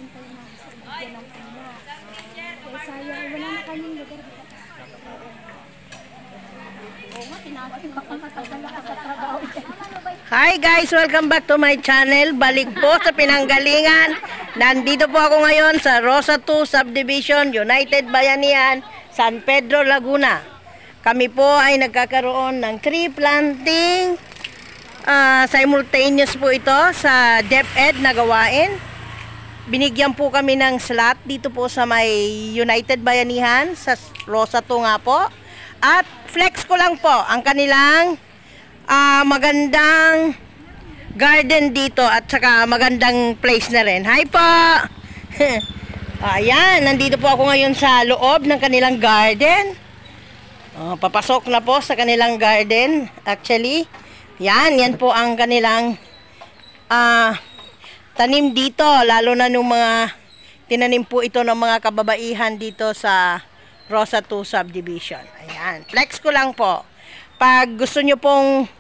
natin kayo na sa ibigyan ng puna. Kaya sayang, wala na kaming lugar. Oo nga, tinagin makakatagal ka sa trabaho. Hi guys! Welcome back to my channel. Balik po sa Pinanggalingan. Nandito po ako ngayon sa Rosa 2 Subdivision, United Bayanihan, San Pedro, Laguna. Kami po ay nagkakaroon ng tree planting. Simultaneous po ito sa DepEd na gawain. Binigyan po kami ng slot dito po sa may United Bayanihan sa Rosa 2 nga po. At flex ko lang po ang kanilang magandang garden dito at saka magandang place na rin. Hi po! Ayan, nandito po ako ngayon sa loob ng kanilang garden. Papasok na po sa kanilang garden. Actually, yan po ang kanilang tanim dito. Lalo na nung mga tinanim po ito ng mga kababaihan dito sa Rosa 2 Subdivision. Ayan, flex ko lang po. Pag gusto nyo pong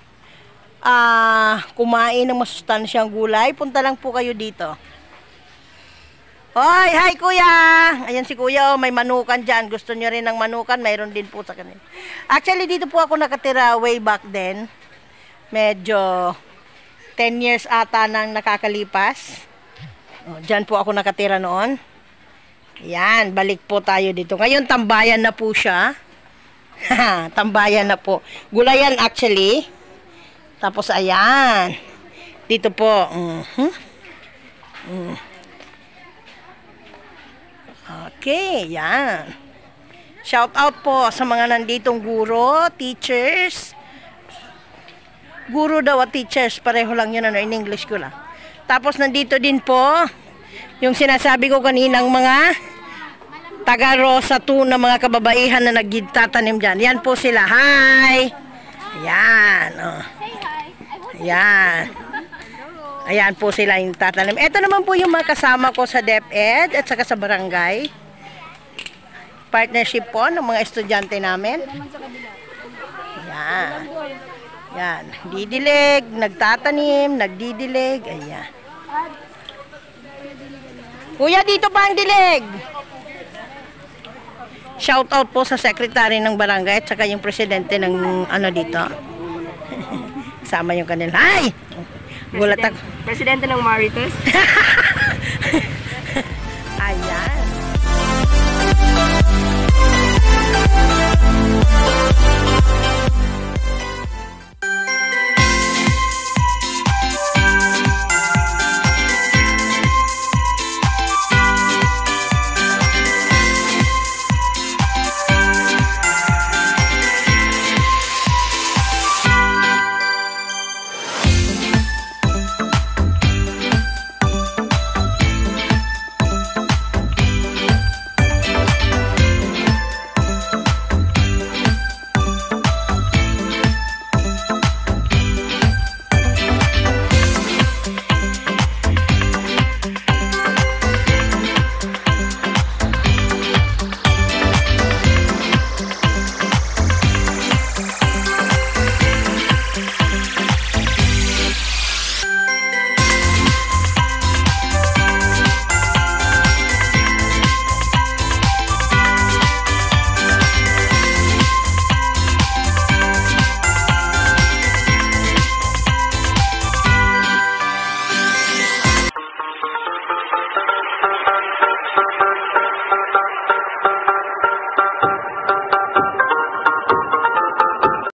kumain ng masustansyang gulay, punta lang po kayo dito. Hoy, hi kuya! Ayan si kuya, may manukan dyan. Gusto nyo rin ng manukan, mayroon din po sa kanila. Actually, dito po ako nakatira way back then. Medyo 10 years ata nang nakakalipas. Dyan po ako nakatira noon. Ayan, balik po tayo dito. Ngayon, tambayan na po siya. Tambayan na po. Gulayan actually. Tapos ayan. Dito po. Okay, yan. Shout out po sa mga nanditong guro, teachers. Guro daw at teachers, pareho lang yun in English ko lang. Tapos nandito din po yung sinasabi ko kaninang mga taga Rosa 2 na mga kababaihan na nagtatanim dyan. Yan po sila. Hi! Ayan. Ayan. Ayan po sila yung tatanim. Ito naman po yung mga kasama ko sa DepEd at saka sa barangay. Partnership po ng mga estudyante namin. Ayan. Ayan. Didilig, nagtatanim, nagdidilig. Ayan. Kuya, dito pa ang dilig. Shout out po sa secretary ng barangay at saka yung presidente ng ano dito. Sama yung kanila. Ay! Gulat ako. Presidente ng Marites. Ayan.